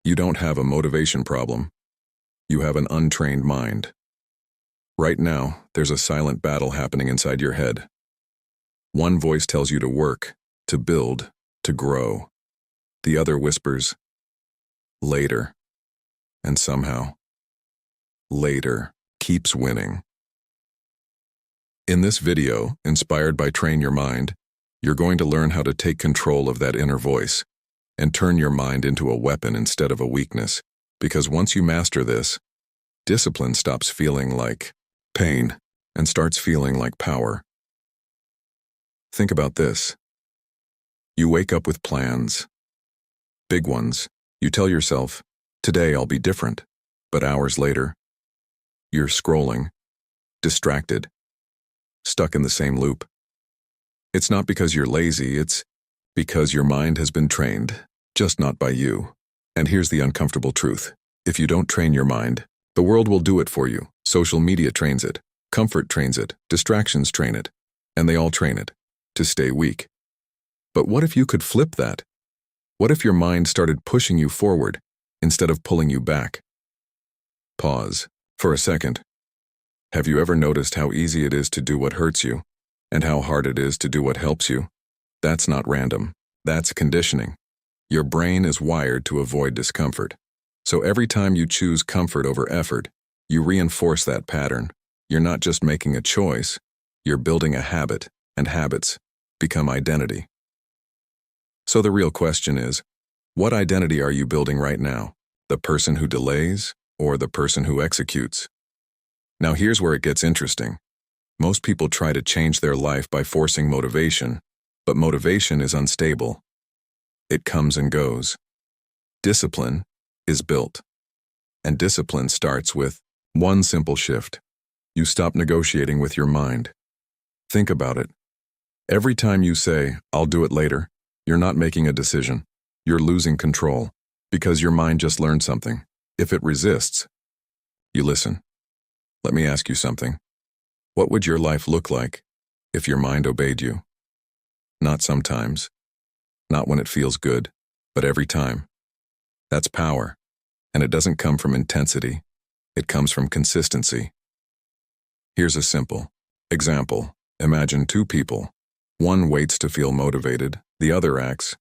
You don't have a motivation problem. You have an untrained mind. Right now, there's a silent battle happening inside your head. One voice tells you to work, to build, to grow. The other whispers, later. And somehow, later keeps winning. In this video, inspired by Train Your Mind, you're going to learn how to take control of that inner voice and turn your mind into a weapon instead of a weakness. Because once you master this, discipline stops feeling like pain and starts feeling like power. Think about this. You wake up with plans. Big ones. You tell yourself, today I'll be different. But hours later, you're scrolling, distracted, stuck in the same loop. It's not because you're lazy, it's because your mind has been trained, just not by you. And here's the uncomfortable truth. If you don't train your mind, the world will do it for you. Social media trains it, comfort trains it, distractions train it, and they all train it to stay weak. But what if you could flip that? What if your mind started pushing you forward instead of pulling you back? Pause for a second. Have you ever noticed how easy it is to do what hurts you and how hard it is to do what helps you? That's not random. That's conditioning. Your brain is wired to avoid discomfort. So every time you choose comfort over effort, you reinforce that pattern. You're not just making a choice, you're building a habit, and habits become identity. So the real question is, what identity are you building right now? The person who delays or the person who executes? Now here's where it gets interesting. Most people try to change their life by forcing motivation, but motivation is unstable. It comes and goes. Discipline is built. And discipline starts with one simple shift. You stop negotiating with your mind. Think about it. Every time you say, I'll do it later, you're not making a decision. You're losing control because your mind just learned something. If it resists, you listen. Let me ask you something. What would your life look like if your mind obeyed you? Not sometimes, not when it feels good, but every time. That's power, and it doesn't come from intensity. It comes from consistency. Here's a simple example. Imagine two people. One waits to feel motivated, the other acts,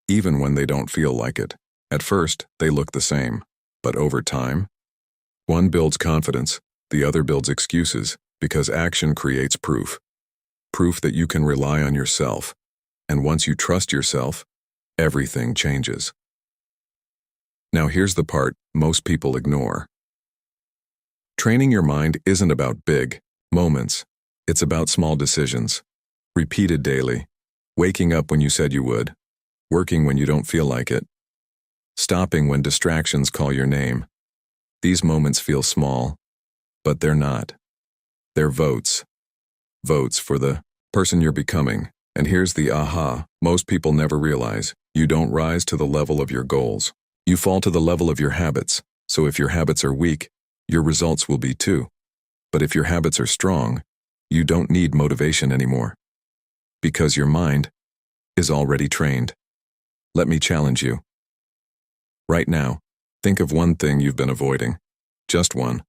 even when they don't feel like it. At first, they look the same, but over time, one builds confidence, the other builds excuses, because action creates proof. Proof that you can rely on yourself. And once you trust yourself, everything changes. Now here's the part most people ignore. Training your mind isn't about big moments. It's about small decisions, repeated daily, waking up when you said you would, working when you don't feel like it, stopping when distractions call your name. These moments feel small, but they're not. They're votes. Votes for the person you're becoming. And here's the aha most people never realize. You don't rise to the level of your goals. You fall to the level of your habits. So if your habits are weak, your results will be too. But if your habits are strong, you don't need motivation anymore. Because your mind is already trained. Let me challenge you. Right now, think of one thing you've been avoiding. Just one.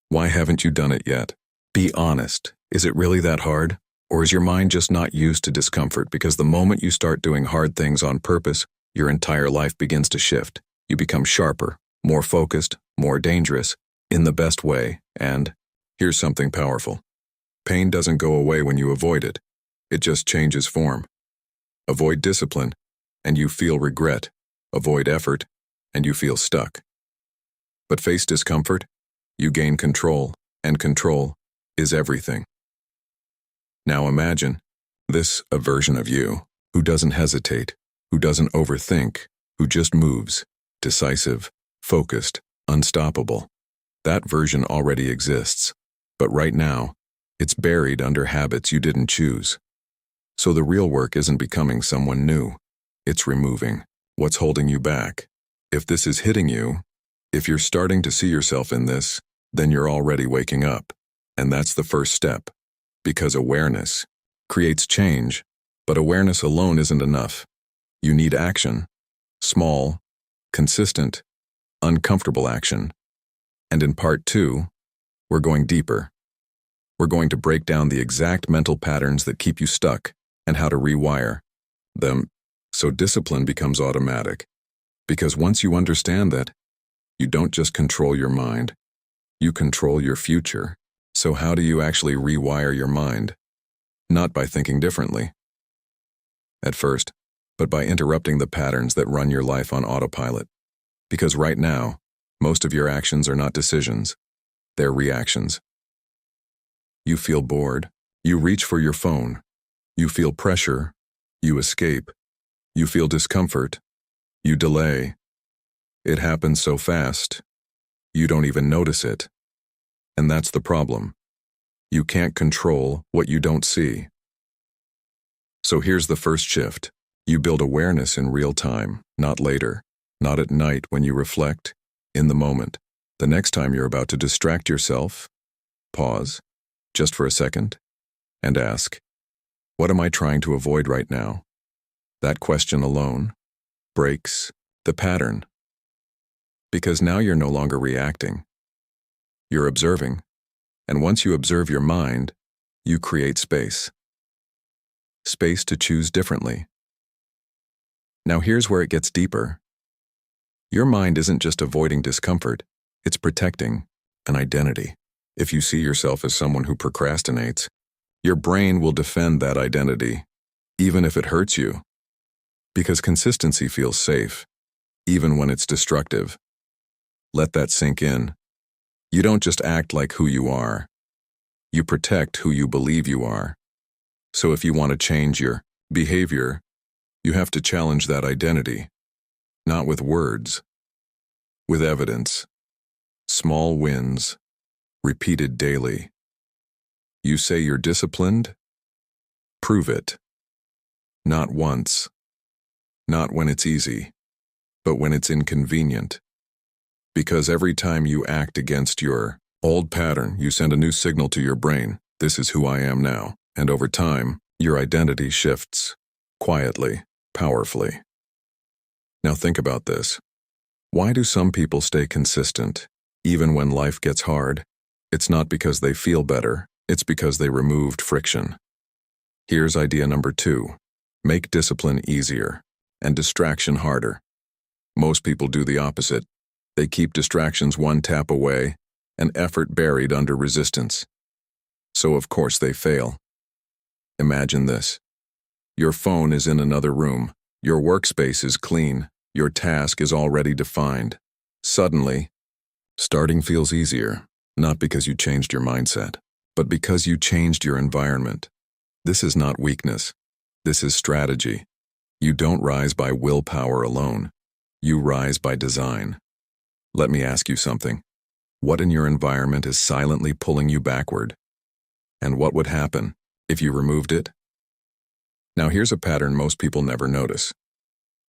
Why haven't you done it yet? Be honest. Is it really that hard? Or is your mind just not used to discomfort? Because the moment you start doing hard things on purpose, your entire life begins to shift. You become sharper, more focused, more dangerous, in the best way. And here's something powerful. Pain doesn't go away when you avoid it. It just changes form. Avoid discipline, and you feel regret. Avoid effort, and you feel stuck. But face discomfort, you gain control, and control is everything. Now imagine this a version of you who doesn't hesitate, who doesn't overthink, who just moves, decisive, focused, unstoppable. That version already exists, but right now, it's buried under habits you didn't choose. So the real work isn't becoming someone new. It's removing what's holding you back. If this is hitting you, if you're starting to see yourself in this, then you're already waking up. And that's the first step. Because awareness creates change, but awareness alone isn't enough. You need action. Small, consistent, uncomfortable action. And in part 2, we're going deeper. We're going to break down the exact mental patterns that keep you stuck and how to rewire them so discipline becomes automatic. Because once you understand that, you don't just control your mind, you control your future. So how do you actually rewire your mind? Not by thinking differently at first, but by interrupting the patterns that run your life on autopilot. Because right now, most of your actions are not decisions, they're reactions. You feel bored, you reach for your phone. You feel pressure, you escape. You feel discomfort, you delay. It happens so fast, you don't even notice it. And that's the problem. You can't control what you don't see. So here's the first shift. You build awareness in real time, not later, not at night when you reflect, in the moment. The next time you're about to distract yourself, pause, just for a second, and ask, what am I trying to avoid right now? That question alone breaks the pattern. Because now you're no longer reacting. You're observing. And once you observe your mind, you create space. Space to choose differently. Now here's where it gets deeper. Your mind isn't just avoiding discomfort, it's protecting an identity. If you see yourself as someone who procrastinates, your brain will defend that identity, even if it hurts you. Because consistency feels safe, even when it's destructive. Let that sink in. You don't just act like who you are. You protect who you believe you are. So if you want to change your behavior, you have to challenge that identity. Not with words, with evidence. Small wins, repeated daily. You say you're disciplined? Prove it. Not once. Not when it's easy, but when it's inconvenient. Because every time you act against your old pattern, you send a new signal to your brain. This is who I am now. And over time, your identity shifts. Quietly, powerfully. Now think about this. Why do some people stay consistent, even when life gets hard? It's not because they feel better, it's because they removed friction. Here's idea number 2. Make discipline easier and distraction harder. Most people do the opposite. They keep distractions one tap away and effort buried under resistance. So of course they fail. Imagine this. Your phone is in another room. Your workspace is clean. Your task is already defined. Suddenly, starting feels easier, not because you changed your mindset, but because you changed your environment. This is not weakness. This is strategy. You don't rise by willpower alone. You rise by design. Let me ask you something. What in your environment is silently pulling you backward? And what would happen if you removed it? Now here's a pattern most people never notice.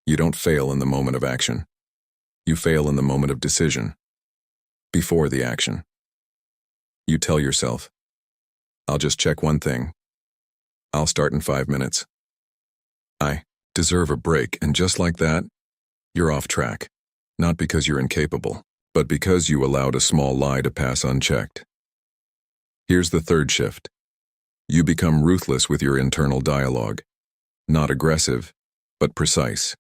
You don't fail in the moment of action. You fail in the moment of decision. Before the action. You tell yourself, I'll just check one thing. I'll start in 5 minutes. I deserve a break, and just like that, you're off track. Not because you're incapable, but because you allowed a small lie to pass unchecked. Here's the third shift. You become ruthless with your internal dialogue. Not aggressive, but precise.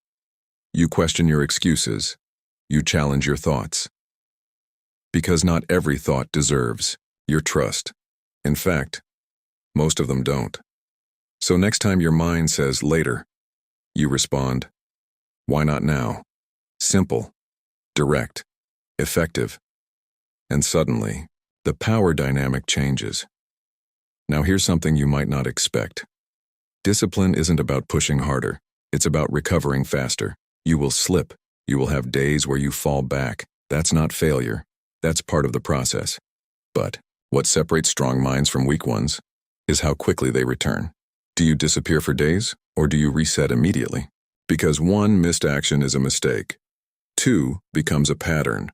You question your excuses. You challenge your thoughts. Because not every thought deserves your trust. In fact, most of them don't. So next time your mind says later, you respond, why not now? Simple, direct, effective. And suddenly, the power dynamic changes. Now here's something you might not expect. Discipline isn't about pushing harder. It's about recovering faster. You will slip. You will have days where you fall back. That's not failure. That's part of the process. But what separates strong minds from weak ones is how quickly they return. Do you disappear for days, or do you reset immediately? Because 1 missed action is a mistake. 2 becomes a pattern.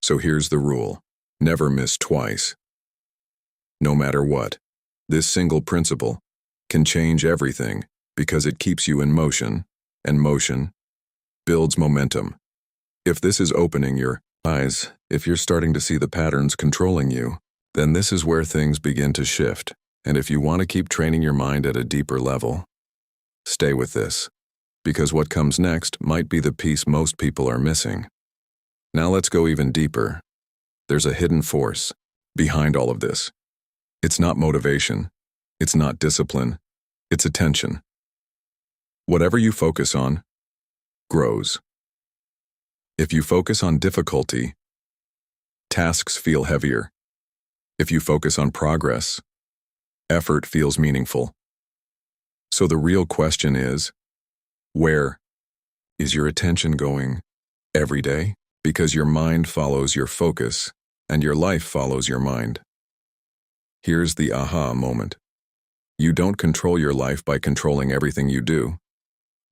So here's the rule. Never miss twice. No matter what, this single principle can change everything because it keeps you in motion, and motion builds momentum. If this is opening your eyes, if you're starting to see the patterns controlling you, then this is where things begin to shift. And if you want to keep training your mind at a deeper level, stay with this, because what comes next might be the piece most people are missing. Now let's go even deeper. There's a hidden force behind all of this. It's not motivation. It's not discipline. It's attention. Whatever you focus on grows. If you focus on difficulty, tasks feel heavier. If you focus on progress, effort feels meaningful. So the real question is, where is your attention going every day? Because your mind follows your focus, and your life follows your mind. Here's the aha moment. You don't control your life by controlling everything you do.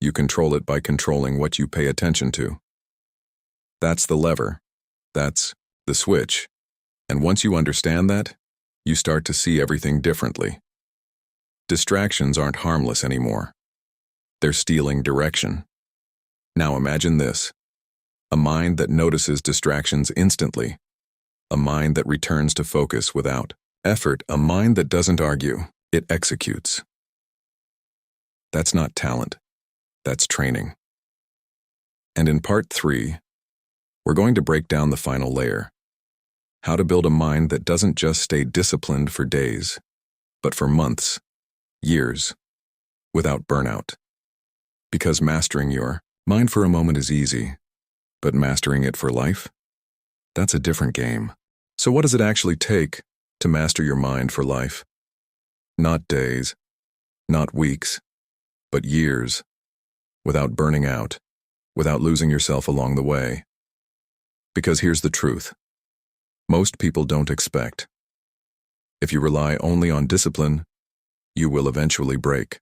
You control it by controlling what you pay attention to. That's the lever. That's the switch. And once you understand that, you start to see everything differently. Distractions aren't harmless anymore. They're stealing direction. Now imagine this. A mind that notices distractions instantly. A mind that returns to focus without effort. A mind that doesn't argue. It executes. That's not talent. That's training. And in part 3, we're going to break down the final layer. How to build a mind that doesn't just stay disciplined for days, but for months, years, without burnout. Because mastering your mind for a moment is easy, but mastering it for life? That's a different game. So what does it actually take to master your mind for life? Not days, not weeks, but years, without burning out, without losing yourself along the way. Because here's the truth. Most people don't expect. If you rely only on discipline, you will eventually break.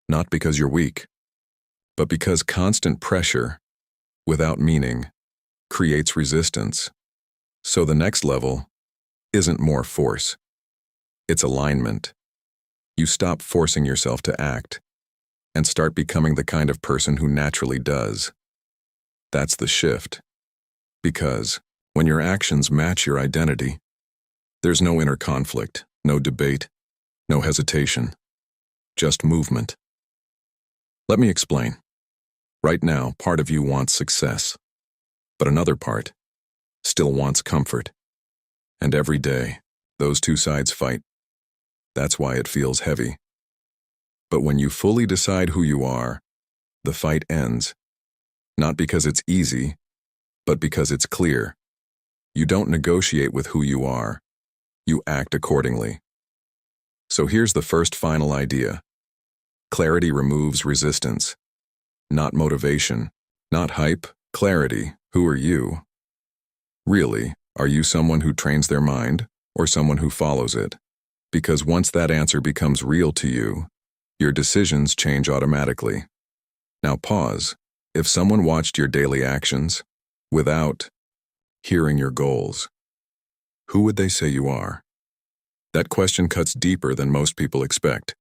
Not because you're weak, but because constant pressure, without meaning, creates resistance. So the next level isn't more force. It's alignment. You stop forcing yourself to act and start becoming the kind of person who naturally does. That's the shift. Because when your actions match your identity, there's no inner conflict, no debate, no hesitation, just movement. Let me explain. Right now, part of you wants success, but another part still wants comfort. And every day, those two sides fight. That's why it feels heavy. But when you fully decide who you are, the fight ends. Not because it's easy, but because it's clear. You don't negotiate with who you are. You act accordingly. So here's the first final idea. Clarity removes resistance. Not motivation, not hype, clarity. Who are you? Really, are you someone who trains their mind or someone who follows it? Because once that answer becomes real to you, your decisions change automatically. Now pause. If someone watched your daily actions without hearing your goals, who would they say you are? That question cuts deeper than most people expect,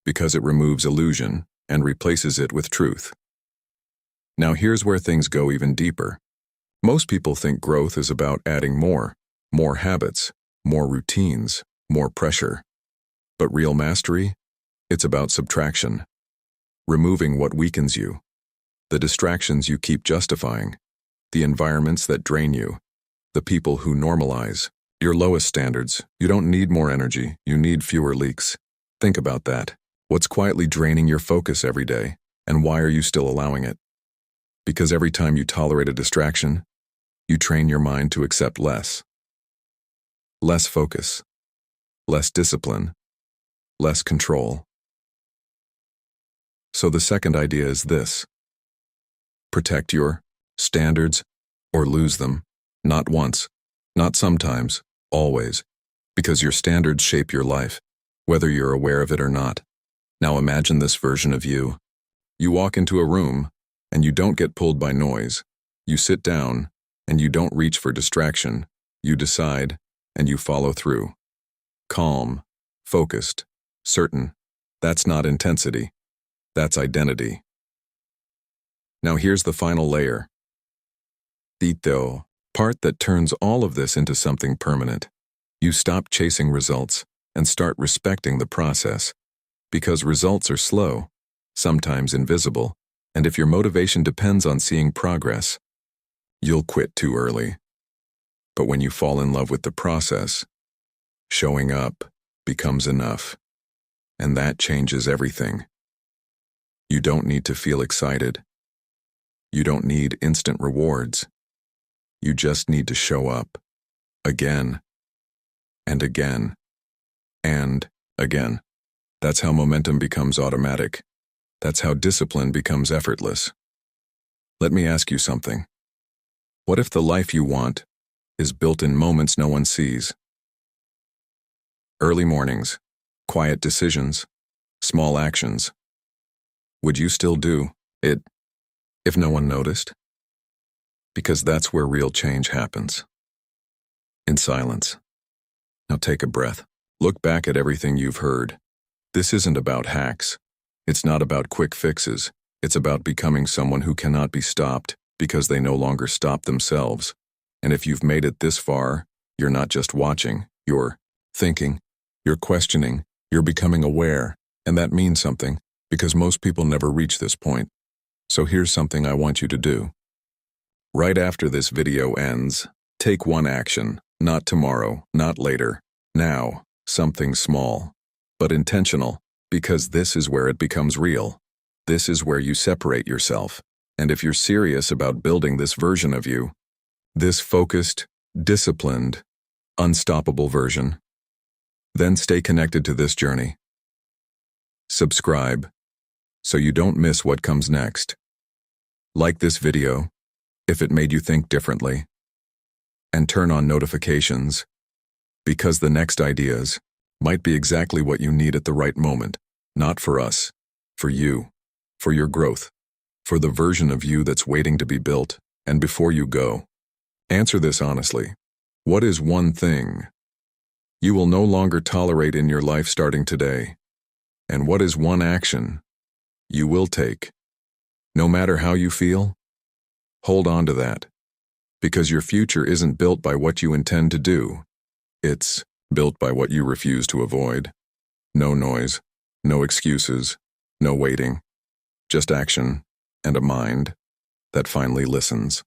because it removes illusion and replaces it with truth. Now here's where things go even deeper. Most people think growth is about adding more habits, more routines, more pressure. But real mastery, it's about subtraction. Removing what weakens you, the distractions you keep justifying, the environments that drain you, the people who normalize your lowest standards. You don't need more energy, you need fewer leaks. Think about that. What's quietly draining your focus every day, and why are you still allowing it? Because every time you tolerate a distraction, you train your mind to accept less. Less focus, less discipline, less control. So the second idea is this. Protect your standards or lose them. Not once, not sometimes, always. Because your standards shape your life, whether you're aware of it or not. Now imagine this version of you. You walk into a room, and you don't get pulled by noise. You sit down, and you don't reach for distraction. You decide, and you follow through. Calm, focused, certain. That's not intensity. That's identity. Now here's the final layer. detail, part that turns all of this into something permanent. You stop chasing results and start respecting the process. Because results are slow, sometimes invisible, and if your motivation depends on seeing progress, you'll quit too early. But when you fall in love with the process, showing up becomes enough, and that changes everything. You don't need to feel excited. You don't need instant rewards. You just need to show up again and again and again. That's how momentum becomes automatic. That's how discipline becomes effortless. Let me ask you something. What if the life you want is built in moments no one sees? Early mornings, quiet decisions, small actions. Would you still do it if no one noticed? Because that's where real change happens. In silence. Now take a breath. Look back at everything you've heard. This isn't about hacks. It's not about quick fixes. It's about becoming someone who cannot be stopped because they no longer stop themselves. And if you've made it this far, you're not just watching, you're thinking, you're questioning, you're becoming aware, and that means something because most people never reach this point. So here's something I want you to do. Right after this video ends, take one action, not tomorrow, not later, now, something small, but intentional, because this is where it becomes real. This is where you separate yourself. And if you're serious about building this version of you, this focused, disciplined, unstoppable version, then stay connected to this journey. Subscribe so you don't miss what comes next. Like this video if it made you think differently, and turn on notifications because the next ideas might be exactly what you need at the right moment, not for us, for you, for your growth, for the version of you that's waiting to be built. And before you go, answer this honestly. What is one thing you will no longer tolerate in your life starting today? And what is one action you will take, no matter how you feel? Hold on to that, because your future isn't built by what you intend to do. It's built by what you refuse to avoid. No noise, no excuses, no waiting, just action and a mind that finally listens.